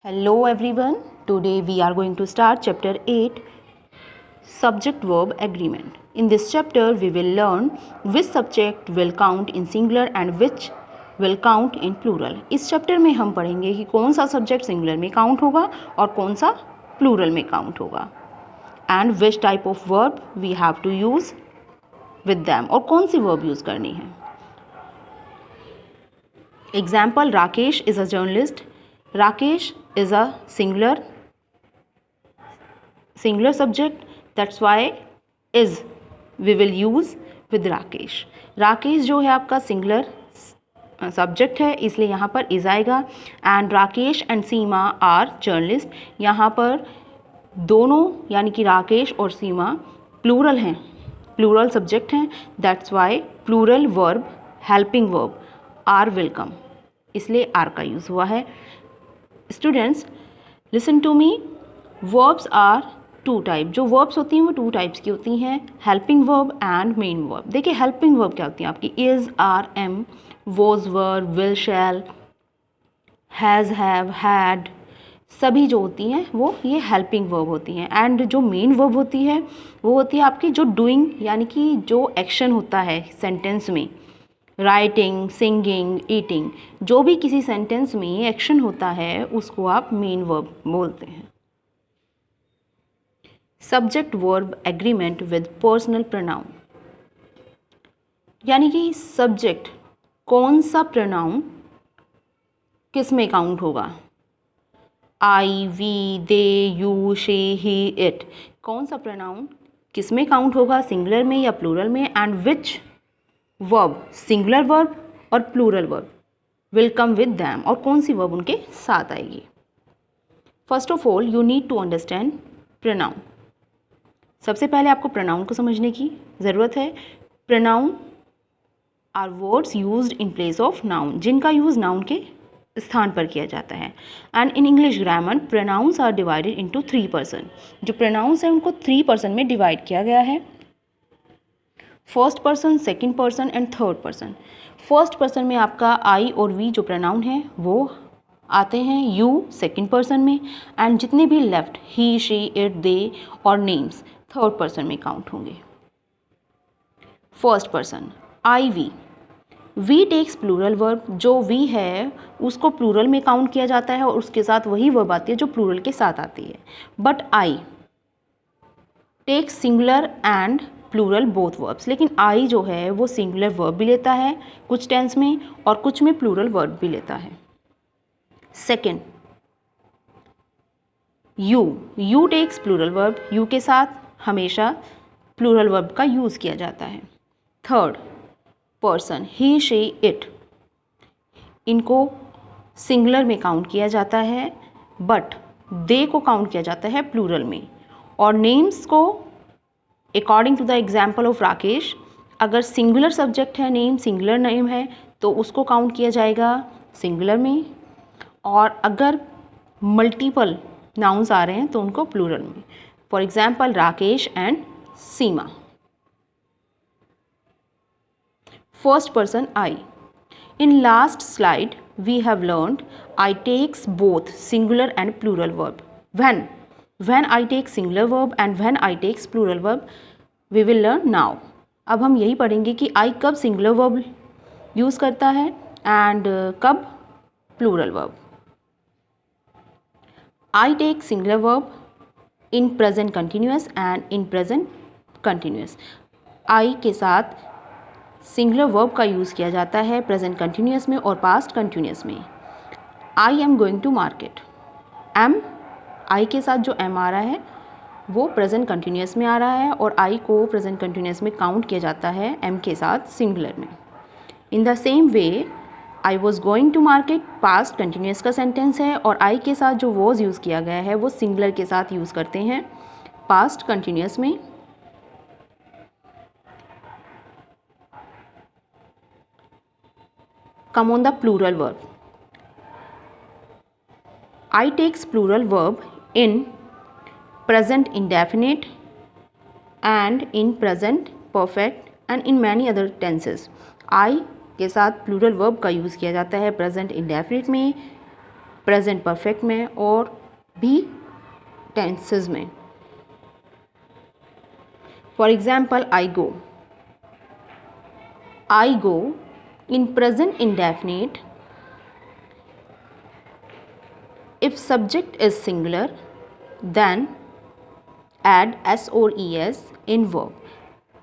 Hello everyone, today we are going to start chapter 8 subject verb agreement. In this chapter we will learn which subject will count in singular and which will count in plural. इस chapter में हम पढ़ेंगे कि कौन सा subject singular में count होगा और कौन सा प्लूरल में काउंट होगा and which type of verb we have to use with them और कौन सी वर्ब यूज़ करनी है. Example, Rakesh is a journalist. Rakesh is a singular subject, that's why is we will use with Rakesh. Rakesh जो है आपका singular subject है इसलिए यहाँ पर is आएगा. And Rakesh and Seema are journalist. यहाँ पर दोनों यानी कि राकेश और सीमा प्लूरल हैं, प्लूरल सब्जेक्ट हैं, that's why plural verb helping verb are will come, इसलिए आर का यूज़ हुआ है. Students listen to me, verbs are two type. जो वर्ब्स होती हैं वो टू टाइप्स की होती हैं, helping verb and main verb. देखिए हेल्पिंग वर्ब क्या होती हैं आपकी, is, are, M, was, were, will, shall, has, have, had, सभी जो होती हैं वो ये हेल्पिंग वर्ब होती हैं. एंड जो मेन वर्ब होती है वो होती है आपकी जो डूइंग यानी कि जो एक्शन होता है सेंटेंस में, राइटिंग, सिंगिंग, ईटिंग, जो भी किसी सेंटेंस में एक्शन होता है उसको आप मेन वर्ब बोलते हैं. Subject verb agreement with personal pronoun, यानी कि सब्जेक्ट कौन सा प्रोनाउन किस में काउंट होगा. I, we, they, you, she, he, it, कौन सा प्रोनाउन किस में काउंट होगा, सिंगुलर में या प्लूरल में. And which verb, singular verb और plural verb will come with them, और कौन सी वर्ब उनके साथ आएगी. First of all you need to understand pronoun. सबसे पहले आपको प्रोनाउन को समझने की ज़रूरत है. Pronoun are words used in place of noun, जिनका यूज़ नाउन के स्थान पर किया जाता है. And in English grammar pronouns are divided into 3 person. जो प्रोनाउंस हैं उनको 3 पर्सन में डिवाइड किया गया है, first person, second person and third person. First person में आपका आई और वी जो प्रोनाउन है वो आते हैं, यू सेकंड पर्सन में, एंड जितने भी left he, she, it, they और नेम्स थर्ड पर्सन में काउंट होंगे. First person I, we takes plural verb. जो वी है उसको प्लूरल में काउंट किया जाता है और उसके साथ वही वर्ब आती है जो प्लूरल के साथ आती है. But I takes singular and plural both verbs. लेकिन आई जो है वो सिंगुलर वर्ब भी लेता है कुछ टेंस में और कुछ में प्लूरल वर्ब भी लेता है. Second you takes plural verb. You के साथ हमेशा प्लूरल वर्ब का यूज़ किया जाता है. Third person he, she, it, इनको सिंगुलर में काउंट किया जाता है बट दे को काउंट किया जाता है प्लूरल में. और नेम्स को according to the example of Rakesh, अगर सिंगुलर सब्जेक्ट है, नेम सिंगुलर नेम है तो उसको काउंट किया जाएगा सिंगुलर में, और अगर मल्टीपल नाउन्स आ रहे हैं तो उनको प्लूरल में. For example Rakesh and Seema. First person I. In last slide we have learned I takes both singular and plural verb. when I take singular verb and when I takes plural verb we will learn now. अब हम यही पढ़ेंगे कि I कब singular verb use करता है and कब plural verb. I take singular verb in present continuous and in present continuous. I के साथ singular verb का यूज़ किया जाता है present continuous में और past continuous में. I am going to market. am आई के साथ जो एम आ रहा है वो प्रेजेंट कंटिन्यूस में आ रहा है और आई को प्रेजेंट कंटिन्यूस में काउंट किया जाता है एम के साथ सिंगुलर में. In the same way I was going to market past continuous का सेंटेंस है और आई के साथ जो वॉज यूज़ किया गया है वो सिंगुलर के साथ यूज़ करते हैं पास्ट कंटिन्यूस में. Come on the plural verb. I takes plural verb in present indefinite and in present perfect and in many other tenses. I के साथ प्लूरल वर्ब का यूज़ किया जाता है प्रेजेंट इंडेफिनिट में, प्रेजेंट परफेक्ट में और भी टेंसेस में। For example I go in present indefinite if subject is singular then add s और e s in verb.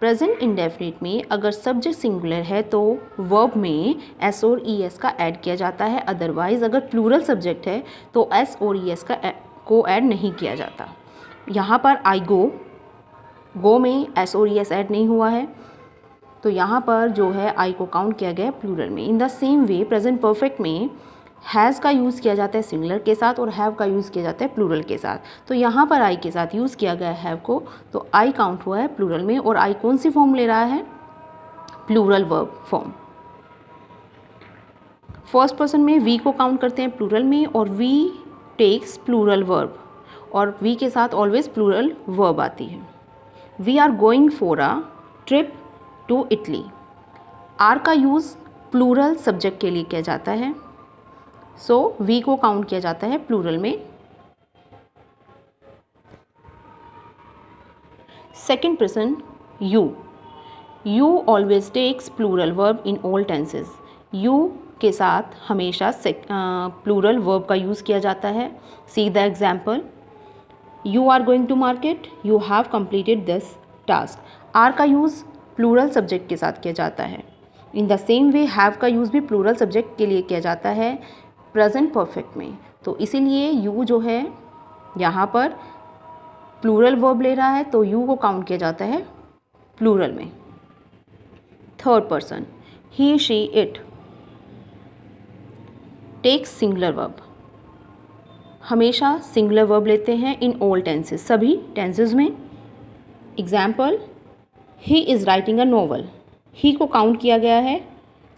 Present indefinite में अगर सब्जेक्ट सिंगुलर है तो वर्ब में एस और ई एस का ऐड किया जाता है, अदरवाइज अगर प्लूरल सब्जेक्ट है तो एस और ई एस को ऐड नहीं किया जाता। यहाँ पर आई गो में एस और ई एस ऐड नहीं हुआ है, तो यहाँ पर जो है आई को काउंट किया गया है प्लूरल में। In the same way present perfect में हैज़ का यूज़ किया जाता है सिंगुलर के साथ और हैव का यूज़ किया जाता है प्लूरल के साथ। तो यहाँ पर आई के साथ यूज़ किया गया है हैव को, तो आई काउंट हुआ है प्लूरल में। और आई कौन सी फॉर्म ले रहा है? Plural verb form. First person में वी को काउंट करते हैं प्लूरल में और वी टेक्स प्लूरल वर्ब, और वी के साथ ऑलवेज प्लूरल वर्ब आती है। We are going for a trip to Italy. Are का यूज़ प्लूरल सब्जेक्ट के लिए किया जाता है, सो वी को काउंट किया जाता है प्लूरल में। Second person you always takes plural verb in all tenses. You के साथ हमेशा प्लूरल वर्ब का यूज़ किया जाता है। See the example, you are going to market, you have completed this task. Are का यूज़ प्लूरल सब्जेक्ट के साथ किया जाता है। In the same way have का यूज़ भी प्लूरल सब्जेक्ट के लिए किया जाता है प्रेजेंट परफेक्ट में। तो इसीलिए यू जो है यहाँ पर प्लूरल वर्ब ले रहा है, तो यू को काउंट किया जाता है प्लूरल में। Third person he she it takes singular verb. हमेशा सिंगुलर वर्ब लेते हैं इन ऑल टेंसेस, सभी टेंसेस में। Example, he is writing a novel. He को काउंट किया गया है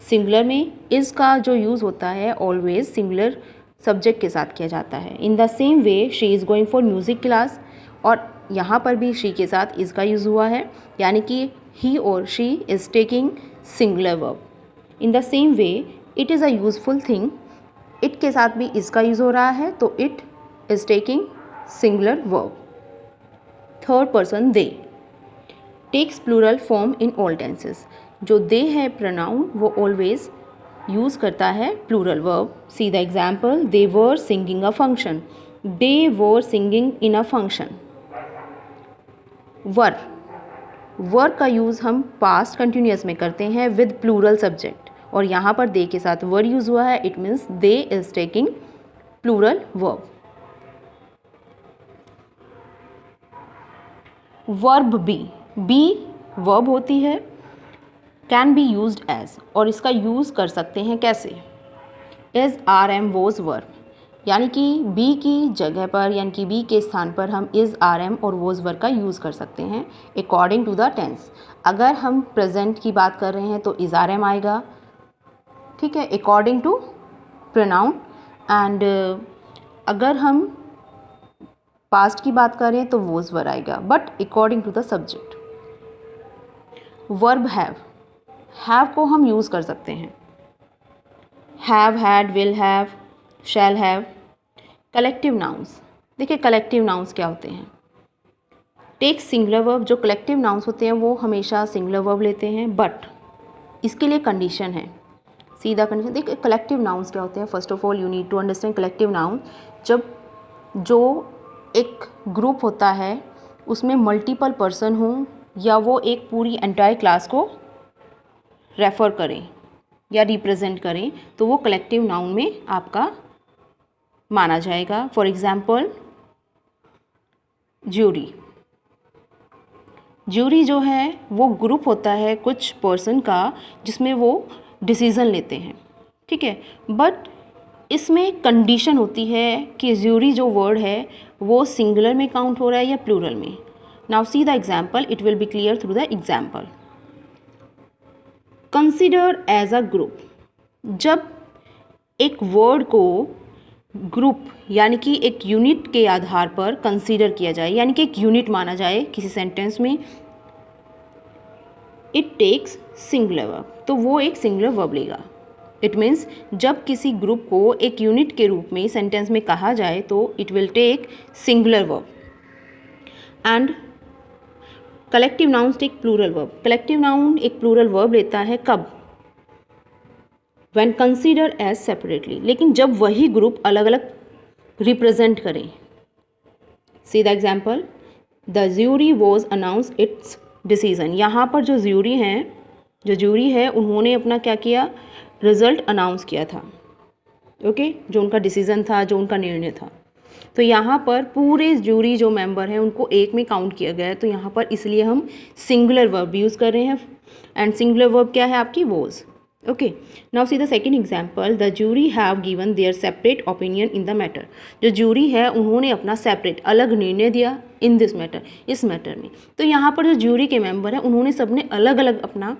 सिंगुलर में। इज़ का जो यूज़ होता है ऑलवेज सिंगुलर सब्जेक्ट के साथ किया जाता है। In the same way she is going for music class, और यहाँ पर भी शी के साथ इज़ का यूज़ हुआ है, यानी कि ही और she is taking singular verb. In the same way it is a useful thing. It के साथ भी इज़ का यूज़ हो रहा है, तो it is taking singular verb. Third person they takes plural form in all tenses. जो they है प्रोनाउन वो ऑलवेज यूज़ करता है plural verb. See the example, they were singing a function. They were singing in a function. Were का use हम past continuous में करते हैं विद प्लूरल सब्जेक्ट, और यहाँ पर दे के साथ वर यूज़ हुआ है, it means they is taking plural verb. Verb be verb होती है, कैन बी यूज्ड एज, और इसका यूज़ कर सकते हैं कैसे? Is, are, am, was verb, यानी कि बी की जगह पर यानी कि बी के स्थान पर हम इज़, आर, एम और वोज वर्ब का यूज़ कर सकते हैं अकॉर्डिंग टू द टेंस। अगर हम प्रेजेंट की बात कर रहे हैं तो इज़, आर, एम आएगा, ठीक है, अकॉर्डिंग टू प्रोनाउन। एंड अगर हम पास्ट की बात करें तो वोज वर्ब आएगा, but according to the subject. Verb have को हम यूज़ कर सकते हैं, have, had, will have, shall have. Collective nouns, देखिए कलेक्टिव नाउन्स क्या होते हैं? Take singular verb. जो कलेक्टिव नाउन्स होते हैं वो हमेशा सिंगुलर वर्ब लेते हैं, बट इसके लिए कंडीशन है। सीधा कंडीशन, देखिए कलेक्टिव नाउन्स क्या होते हैं? First of all you need to understand collective noun. जब जो एक ग्रुप होता है उसमें मल्टीपल पर्सन हों या वो एक पूरी एंटायर क्लास को रेफ़र करें या रिप्रेजेंट करें, तो वो कलेक्टिव नाउन में आपका माना जाएगा। For example, jury. ज्यूरी जो है वो ग्रुप होता है कुछ पर्सन का जिसमें वो डिसीज़न लेते हैं, ठीक है, बट इसमें कंडीशन होती है कि ज्यूरी जो वर्ड है वो सिंगुलर में काउंट हो रहा है या प्लूरल में। Now see the example, it will be clear through the example. Consider as a group. जब एक वर्ड को ग्रुप यानी कि एक यूनिट के आधार पर कंसीडर किया जाए, यानी कि एक यूनिट माना जाए किसी सेंटेंस में, इट टेक्स सिंगुलर वर्ब, तो वो एक सिंगुलर वर्ब लेगा। इट मीन्स जब किसी ग्रुप को एक यूनिट के रूप में सेंटेंस में कहा जाए तो it will take singular verb and collective nouns take plural verb. Collective noun एक प्लूरल वर्ब लेता है कब? व्हेन कंसीडर एज सेपरेटली, लेकिन जब वही ग्रुप अलग अलग रिप्रेजेंट करें। सी the example, the jury was announce it's decision. यहाँ पर जो ज्यूरी है उन्होंने अपना क्या किया? रिजल्ट अनाउंस किया था। ओके, जो उनका डिसीजन था, जो उनका निर्णय था। तो यहाँ पर पूरे ज्यूरी जो मेंबर हैं उनको एक में काउंट किया गया है, तो यहाँ पर इसलिए हम सिंगुलर वर्ब यूज़ कर रहे हैं एंड सिंगुलर वर्ब क्या है आपकी? Was. Okay, now see the second example, the jury have given there separate opinion in the matter. जो ज्यूरी है उन्होंने अपना सेपरेट अलग निर्णय दिया इन दिस मैटर, इस मैटर में। तो यहाँ पर जो ज्यूरी के मेंबर हैं उन्होंने सबने अलग अलग अपना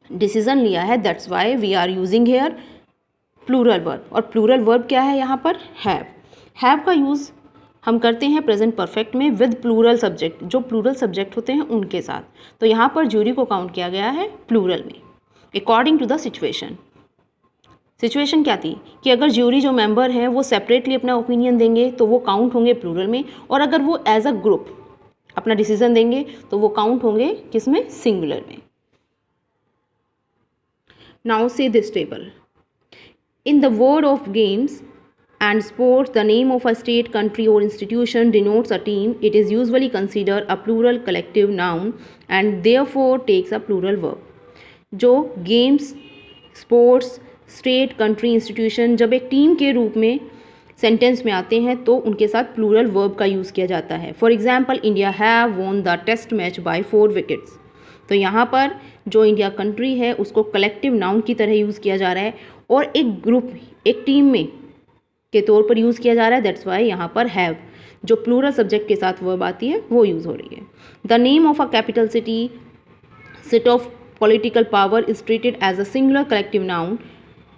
डिसीजन लिया है, that's why we are using here plural verb. और प्लूरल वर्ब क्या है यहाँ पर? हैव। हैव का यूज़ हम करते हैं प्रेजेंट परफेक्ट में विद प्लूरल सब्जेक्ट, जो प्लूरल सब्जेक्ट होते हैं उनके साथ। तो यहाँ पर ज्यूरी को काउंट किया गया है प्लूरल में according to the situation. Situation क्या थी कि अगर ज्यूरी जो मेंबर हैं वो सेपरेटली अपना ओपिनियन देंगे तो वो काउंट होंगे प्लूरल में, और अगर वो एज अ ग्रुप अपना डिसीजन देंगे तो वो काउंट होंगे किसमें? सिंगुलर में। Now see this table, in the world of games and sports, the name of a state, country or institution denotes a team. It is usually considered a plural collective noun and therefore takes a plural verb. जो games, sports, state, country, institution जब एक team के रूप में sentence में आते हैं तो उनके साथ प्लूरल वर्ब का यूज़ किया जाता है। For example, India have won the test match by 4 wickets. तो यहाँ पर जो इंडिया कंट्री है उसको कलेक्टिव नाउन की तरह यूज़ किया जा रहा है और एक ग्रुप, एक टीम में के तौर पर यूज़ किया जा रहा है, दैट्स वाई यहाँ पर हैव जो प्लूरल सब्जेक्ट के साथ वर्ब आती है वो यूज़ हो रही है। The name of a capital city, seat of political power is treated as a singular collective noun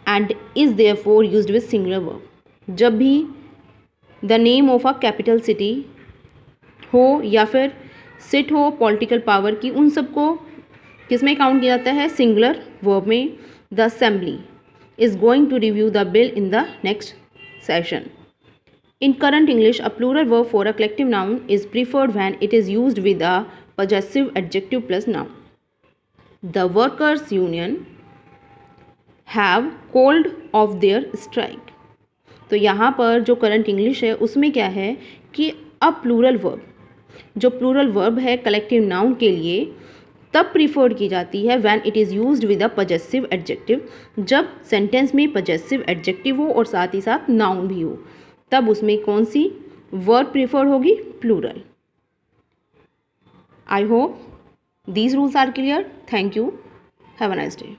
and is therefore used with singular verb. जब भी the name of a capital city हो या फिर seat हो political power की, उन सबको किस में काउंट किया जाता है? सिंगुलर वर्ब में। The assembly is going to review the bill in the next session. In current English, a plural verb for a collective noun is preferred when it is used with a possessive adjective plus noun. The workers' union have called off their strike. तो यहाँ पर जो current English है उसमें क्या है कि अब प्लूरल वर्ब, जो प्लूरल वर्ब है कलेक्टिव नाउन के लिए तब प्रीफर्ड की जाती है when it is used with a possessive adjective. जब सेंटेंस में पजेसिव एडजेक्टिव हो और साथ ही साथ नाउन भी हो, तब उसमें कौन सी वर्ब प्रीफर्ड होगी? Plural. I hope these rules are clear. Thank you. Have a nice day.